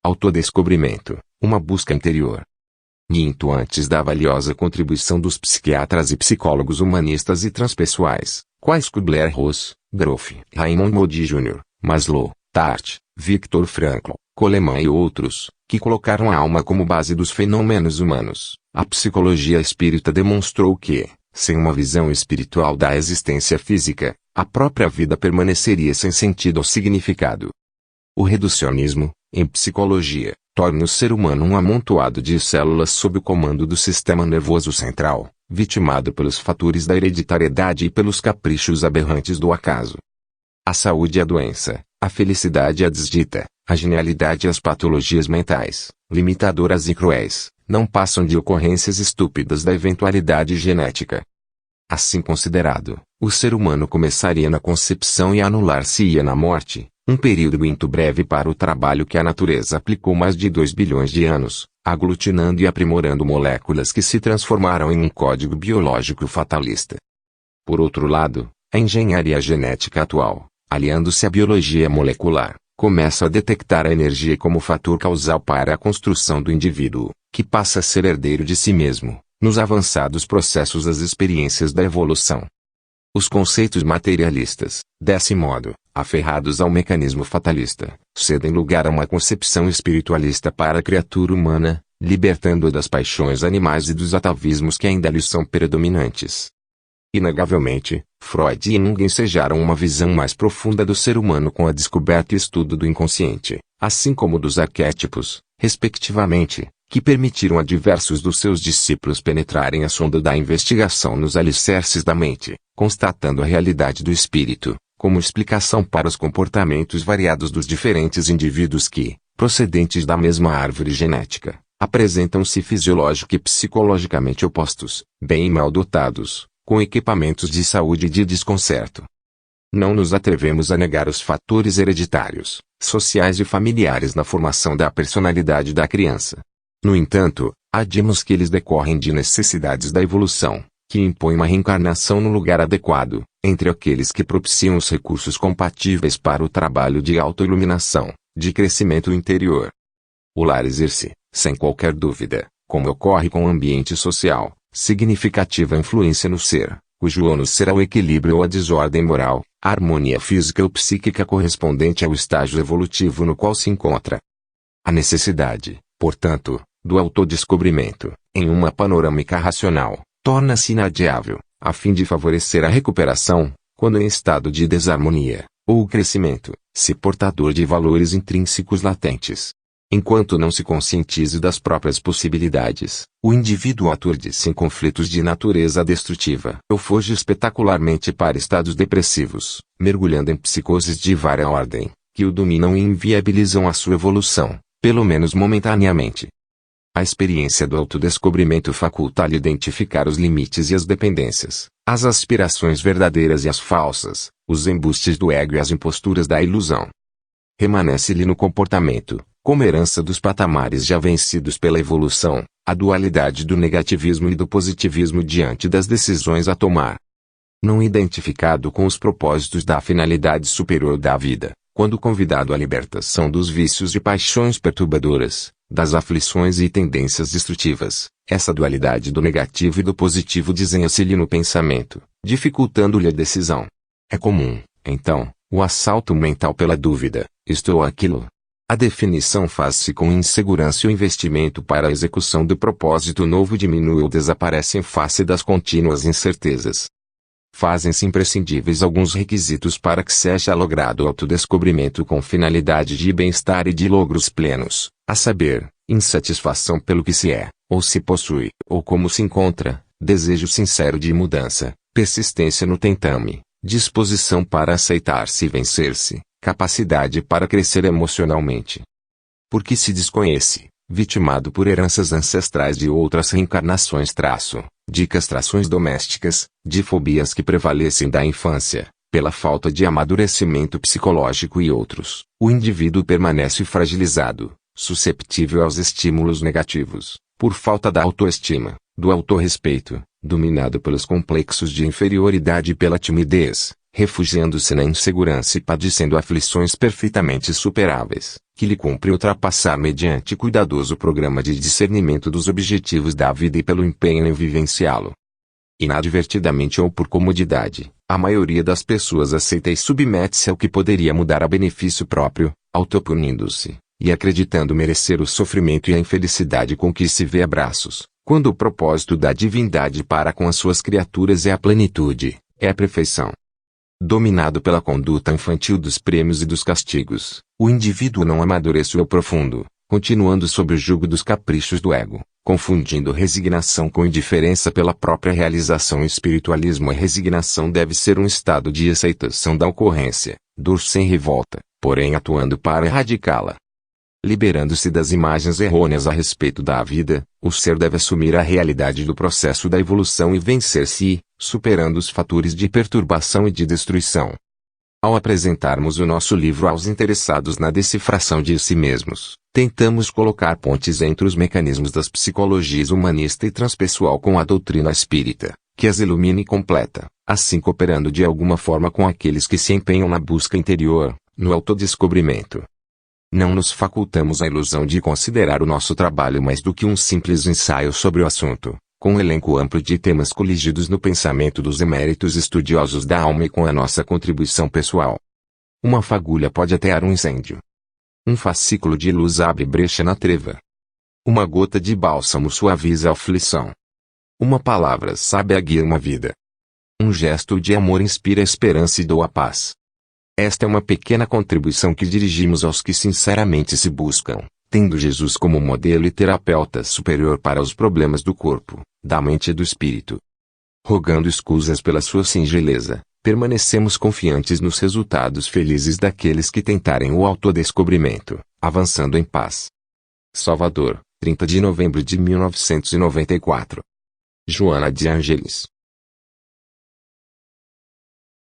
Autodescobrimento, uma busca interior. Muito antes da valiosa contribuição dos psiquiatras e psicólogos humanistas e transpessoais, quais Kubler-Ross, Grof, Raymond Moody Jr., Maslow, Tartt, Viktor Frankl, Goleman e outros, que colocaram a alma como base dos fenômenos humanos, a psicologia espírita demonstrou que, sem uma visão espiritual da existência física, a própria vida permaneceria sem sentido ou significado. O reducionismo, em psicologia, torna o ser humano um amontoado de células sob o comando do sistema nervoso central, vitimado pelos fatores da hereditariedade e pelos caprichos aberrantes do acaso. A saúde e a doença, a felicidade e a desdita, a genialidade e as patologias mentais, limitadoras e cruéis, não passam de ocorrências estúpidas da eventualidade genética. Assim considerado, o ser humano começaria na concepção e anular-se-ia na morte, um período muito breve para o trabalho que a natureza aplicou mais de 2 bilhões de anos, aglutinando e aprimorando moléculas que se transformaram em um código biológico fatalista. Por outro lado, a engenharia genética atual, aliando-se à biologia molecular, começa a detectar a energia como fator causal para a construção do indivíduo, que passa a ser herdeiro de si mesmo, nos avançados processos das experiências da evolução. Os conceitos materialistas, desse modo, aferrados ao mecanismo fatalista, cedem lugar a uma concepção espiritualista para a criatura humana, libertando-a das paixões animais e dos atavismos que ainda lhes são predominantes. Inegavelmente, Freud e Jung ensejaram uma visão mais profunda do ser humano com a descoberta e estudo do inconsciente, assim como dos arquétipos, respectivamente, que permitiram a diversos dos seus discípulos penetrarem a sonda da investigação nos alicerces da mente, constatando a realidade do espírito, como explicação para os comportamentos variados dos diferentes indivíduos que, procedentes da mesma árvore genética, apresentam-se fisiológica e psicologicamente opostos, bem e mal dotados, com equipamentos de saúde e de desconcerto. Não nos atrevemos a negar os fatores hereditários, sociais e familiares na formação da personalidade da criança. No entanto, admimos que eles decorrem de necessidades da evolução, que impõem uma reencarnação no lugar adequado, entre aqueles que propiciam os recursos compatíveis para o trabalho de autoiluminação, de crescimento interior. O lar exerce, sem qualquer dúvida, como ocorre com o ambiente social, significativa influência no ser, cujo ônus será o equilíbrio ou a desordem moral, a harmonia física ou psíquica correspondente ao estágio evolutivo no qual se encontra. A necessidade, portanto, do autodescobrimento, em uma panorâmica racional, torna-se inadiável, a fim de favorecer a recuperação, quando em estado de desarmonia, ou o crescimento, se portador de valores intrínsecos latentes. Enquanto não se conscientize das próprias possibilidades, o indivíduo aturde-se em conflitos de natureza destrutiva ou foge espetacularmente para estados depressivos, mergulhando em psicoses de vária ordem, que o dominam e inviabilizam a sua evolução, pelo menos momentaneamente. A experiência do autodescobrimento faculta-lhe identificar os limites e as dependências, as aspirações verdadeiras e as falsas, os embustes do ego e as imposturas da ilusão. Remanesce-lhe no comportamento, como herança dos patamares já vencidos pela evolução, a dualidade do negativismo e do positivismo diante das decisões a tomar. Não identificado com os propósitos da finalidade superior da vida, quando convidado à libertação dos vícios e paixões perturbadoras, das aflições e tendências destrutivas, essa dualidade do negativo e do positivo desenha-se-lhe no pensamento, dificultando-lhe a decisão. É comum, então, o assalto mental pela dúvida, isto ou aquilo. A definição faz-se com insegurança e o investimento para a execução do propósito novo diminui ou desaparece em face das contínuas incertezas. Fazem-se imprescindíveis alguns requisitos para que seja logrado o autodescobrimento com finalidade de bem-estar e de logros plenos, a saber, insatisfação pelo que se é, ou se possui, ou como se encontra, desejo sincero de mudança, persistência no tentame, disposição para aceitar-se e vencer-se, capacidade para crescer emocionalmente. Porque se desconhece, vitimado por heranças ancestrais de outras reencarnações de castrações domésticas, de fobias que prevalecem da infância, pela falta de amadurecimento psicológico e outros, o indivíduo permanece fragilizado, susceptível aos estímulos negativos, por falta da autoestima, do autorrespeito, dominado pelos complexos de inferioridade e pela timidez, refugiando-se na insegurança e padecendo aflições perfeitamente superáveis, que lhe cumpre ultrapassar mediante cuidadoso programa de discernimento dos objetivos da vida e pelo empenho em vivenciá-lo. Inadvertidamente ou por comodidade, a maioria das pessoas aceita e submete-se ao que poderia mudar a benefício próprio, autopunindo-se, e acreditando merecer o sofrimento e a infelicidade com que se vê a braços, quando o propósito da divindade para com as suas criaturas é a plenitude, é a perfeição. Dominado pela conduta infantil dos prêmios e dos castigos, o indivíduo não amadurece ao profundo, continuando sob o jugo dos caprichos do ego, confundindo resignação com indiferença pela própria realização. O espiritualismo e resignação deve ser um estado de aceitação da ocorrência, dor sem revolta, porém atuando para erradicá-la. Liberando-se das imagens errôneas a respeito da vida, o ser deve assumir a realidade do processo da evolução e vencer-se, superando os fatores de perturbação e de destruição. Ao apresentarmos o nosso livro aos interessados na decifração de si mesmos, tentamos colocar pontes entre os mecanismos das psicologias humanista e transpessoal com a doutrina espírita, que as ilumina e completa, assim cooperando de alguma forma com aqueles que se empenham na busca interior, no autodescobrimento. Não nos facultamos a ilusão de considerar o nosso trabalho mais do que um simples ensaio sobre o assunto, com um elenco amplo de temas coligidos no pensamento dos eméritos estudiosos da alma e com a nossa contribuição pessoal. Uma fagulha pode atear um incêndio. Um fascículo de luz abre brecha na treva. Uma gota de bálsamo suaviza a aflição. Uma palavra sábia guia uma vida. Um gesto de amor inspira esperança e doa paz. Esta é uma pequena contribuição que dirigimos aos que sinceramente se buscam, tendo Jesus como modelo e terapeuta superior para os problemas do corpo, da mente e do espírito. Rogando escusas pela sua singeleza, permanecemos confiantes nos resultados felizes daqueles que tentarem o autodescobrimento, avançando em paz. Salvador, 30 de novembro de 1994. Joana de Ângeles.